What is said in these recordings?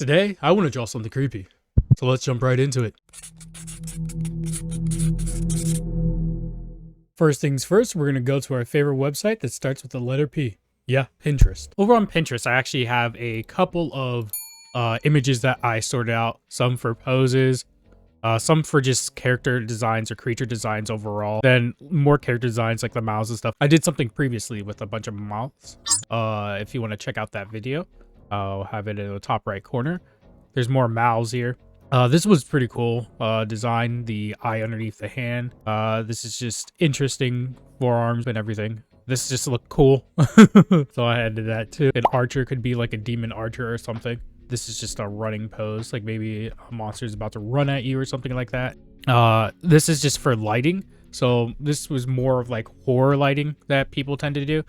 Today, I want to draw something creepy. So let's jump right into it. First things first, we're going to go to our favorite website that starts with the letter P. Yeah, Pinterest. Over on Pinterest, I actually have a couple of images that I sorted out. Some for poses, some for just character designs or creature designs overall. Then more character designs like the mouths and stuff. I did something previously with a bunch of mouths. If you want to check out that video, I'll have it in the top right corner. There's more mouths here. This was pretty cool design, the eye underneath the hand. This is just interesting, forearms and everything. This just looked cool. So I added that too. An archer could be like a demon archer or something. This is just a running pose, like maybe a monster is about to run at you or something like that. This is just for lighting. So this was more of like horror lighting that people tend to do,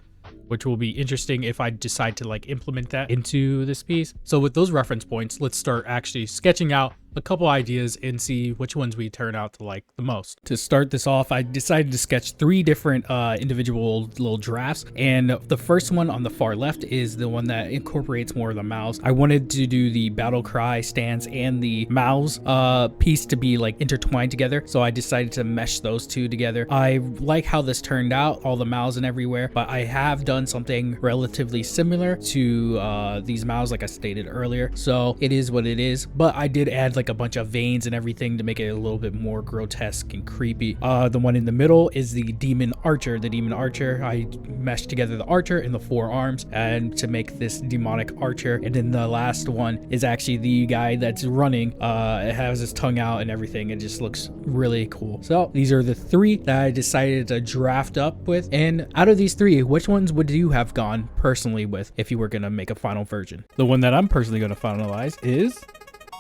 which will be interesting if I decide to like implement that into this piece. So with those reference points, let's start actually sketching out a couple ideas and see which ones we turn out to like the most. To start this off, I decided to sketch 3 different individual little drafts, and the first one on the far left is the one that incorporates more of the mouths. I wanted to do the battle cry stance and the mouths piece to be like intertwined together, so I decided to mesh those two together. I like how this turned out, all the mouths and everywhere, but I have done something relatively similar to these mouths like I stated earlier, so it is what it is. But I did add like a bunch of veins and everything to make it a little bit more grotesque and creepy. The one in the middle is the demon archer. The demon archer, I meshed together the archer and the 4 arms and to make this demonic archer. And then the last one is actually the guy that's running. It has his tongue out and everything. It just looks really cool. So these are the 3 that I decided to draft up with. And out of these 3, which ones would you have gone personally with if you were going to make a final version? The one that I'm personally going to finalize is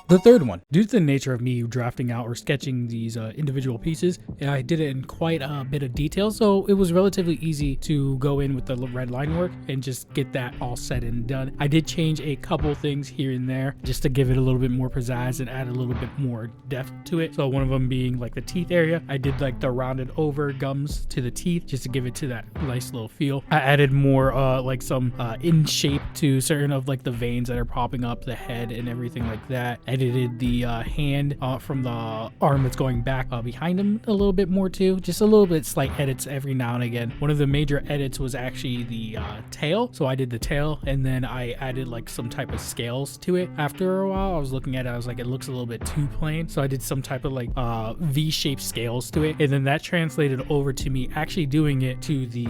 the third one. Due to the nature of me drafting out or sketching these individual pieces, I did it in quite a bit of detail, so it was relatively easy to go in with the red line work and just get that all set and done. I did change a couple things here and there just to give it a little bit more pizzazz and add a little bit more depth to it. So one of them being like the teeth area, I did like the rounded over gums to the teeth just to give it to that nice little feel. I added more like some in shape to certain of like the veins that are popping up, the head and everything like that. Edited the hand from the arm that's going back behind him a little bit more too, just a little bit slight edits every now and again. One of the major edits was actually the tail, so I did the tail and then I added like some type of scales to it. After a while I was looking at it, I was like, it looks a little bit too plain, so I did some type of like V-shaped scales to it, and then that translated over to me actually doing it to the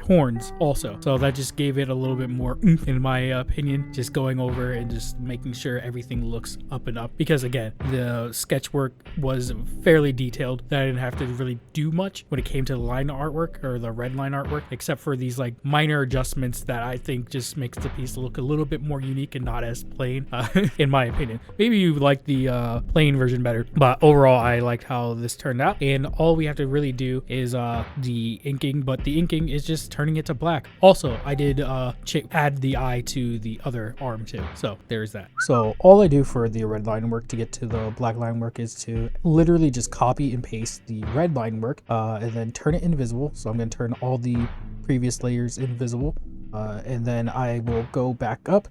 horns also, so that just gave it a little bit more oomph in my opinion, just going over and just making sure everything looks up and up, because again, the sketch work was fairly detailed that I didn't have to really do much when it came to the line artwork or the red line artwork, except for these like minor adjustments that I think just makes the piece look a little bit more unique and not as plain, in my opinion. Maybe you like the plain version better, but overall I liked how this turned out, and all we have to really do is the inking, but the inking is just turning it to black. Also, I did add the eye to the other arm too, so there's that. So all I do for the red line work to get to the black line work is to literally just copy and paste the red line work and then turn it invisible. So I'm going to turn all the previous layers invisible, and then I will go back up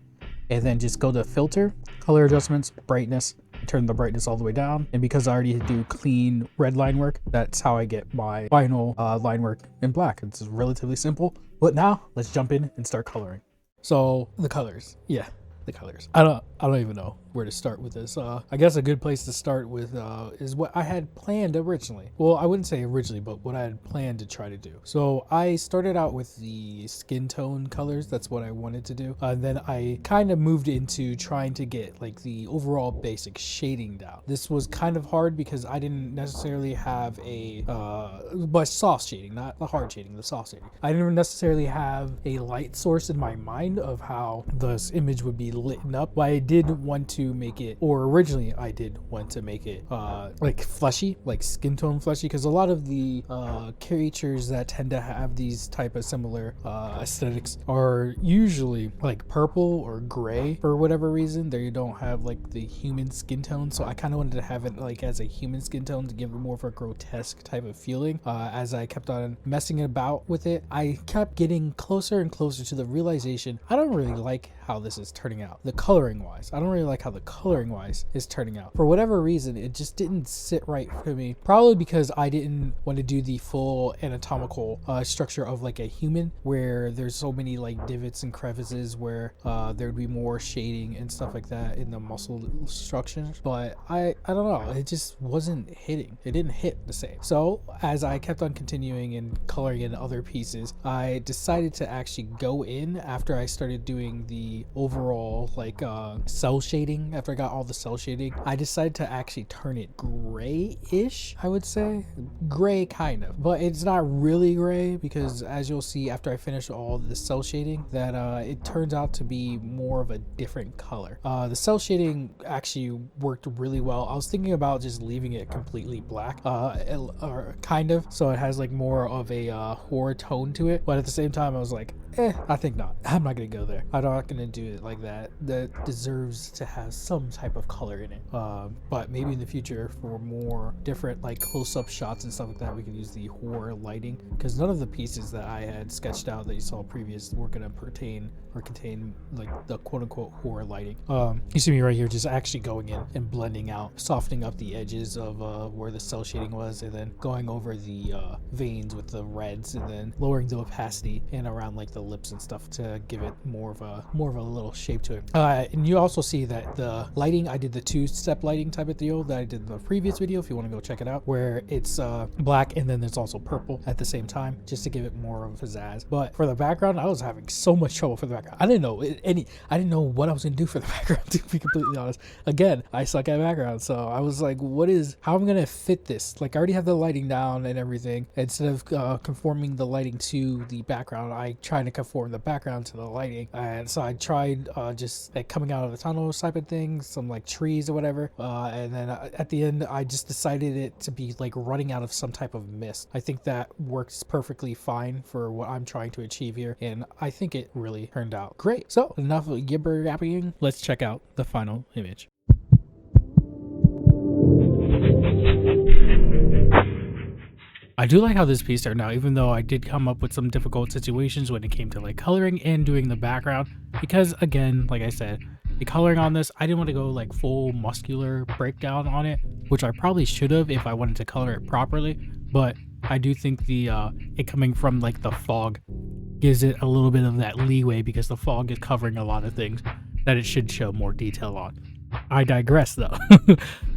and then just go to filter, color adjustments, brightness, turn the brightness all the way down. And because I already do clean red line work, that's how I get my final line work in black. It's relatively simple. But now let's jump in and start coloring. So the colors, the colors. I don't even know where to start with this. I guess a good place to start with is what I had planned originally. Well, I wouldn't say originally, but what I had planned to try to do. So I started out with the skin tone colors. That's what I wanted to do. Then I kind of moved into trying to get like the overall basic shading down. This was kind of hard because I didn't necessarily have a but soft shading, not the hard shading, the soft shading. I didn't necessarily have a light source in my mind of how this image would be lit up, but I did want to make it, or originally I did want to make it like fleshy, like skin tone fleshy, because a lot of the creatures that tend to have these type of similar aesthetics are usually like purple or gray for whatever reason. They don't have like the human skin tone, so I kind of wanted to have it like as a human skin tone to give it more of a grotesque type of feeling. As I kept on messing about with it, I kept getting closer and closer to the realization I don't really like how this is turning out. out, the coloring wise. I don't really like how the coloring wise is turning out. For whatever reason, it just didn't sit right for me. Probably because I didn't want to do the full anatomical structure of like a human, where there's so many like divots and crevices where there'd be more shading and stuff like that in the muscle structure. But I don't know, it just wasn't hitting. It didn't hit the same. So as I kept on continuing and coloring in other pieces, I decided to actually go in after I started doing the overall like cell shading. After I got all the cell shading, I decided to actually turn it gray-ish, I would say. Gray kind of, but it's not really gray, because as you'll see after I finish all the cell shading, that it turns out to be more of a different color. The cell shading actually worked really well. I was thinking about just leaving it completely black, or kind of, so it has like more of a horror tone to it, but at the same time I was like, I think not. I'm not gonna go there. I'm not gonna do it like that. That deserves to have some type of color in it. But maybe in the future, for more different like close-up shots and stuff like that, we can use the horror lighting, because none of the pieces that I had sketched out that you saw previous were gonna pertain or contain like the quote-unquote horror lighting. You see me right here just actually going in and blending out, softening up the edges of where the cell shading was, and then going over the veins with the reds, and then lowering the opacity and around like the lips and stuff to give it more of a little shape to it. And you also see that the lighting, I did the two-step lighting type of deal that I did in the previous video, if you want to go check it out, where it's black and then there's also purple at the same time, just to give it more of a pizzazz. But for the background, I was having so much trouble for the background. I didn't know what I was gonna do for the background, to be completely honest. Again, I suck at background, so I was like, how am I gonna fit this? Like, I already have the lighting down and everything. Instead of conforming the lighting to the background, I tried to conform the background to the lighting, and so I tried just like coming out of the tunnel type of thing, some like trees or whatever, and then at the end I just decided it to be like running out of some type of mist. I think that works perfectly fine for what I'm trying to achieve here, and I think it really turned out great. So enough of gibber yapping, let's check out the final image. I do like how this piece turned out, even though I did come up with some difficult situations when it came to like coloring and doing the background, because again, like I said, the coloring on this, I didn't want to go like full muscular breakdown on it, which I probably should have if I wanted to color it properly. But I do think the it coming from like the fog gives it a little bit of that leeway, because the fog is covering a lot of things that it should show more detail on. I digress though.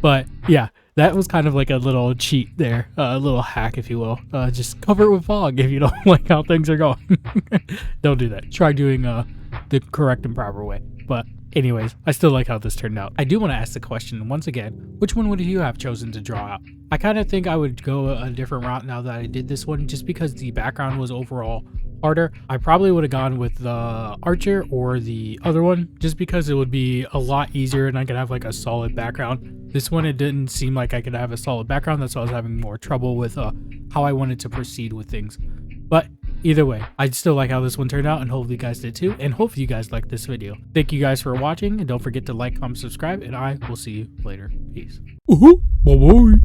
But yeah, that was kind of like a little cheat there, a little hack, if you will. Just cover it with fog if you don't like how things are going. Don't do that. Try doing the correct and proper way. But anyways, I still like how this turned out. I do want to ask the question once again, which one would you have chosen to draw out? I kind of think I would go a different route now that I did this one, just because the background was overall harder. I probably would have gone with the Archer or the other one, just because it would be a lot easier and I could have like a solid background. This one, it didn't seem like I could have a solid background. That's why I was having more trouble with how I wanted to proceed with things. But either way, I still like how this one turned out, and hopefully you guys did too, and hopefully you guys liked this video. Thank you guys for watching, and don't forget to like, comment, subscribe, and I will see you later. Peace. Bye-bye.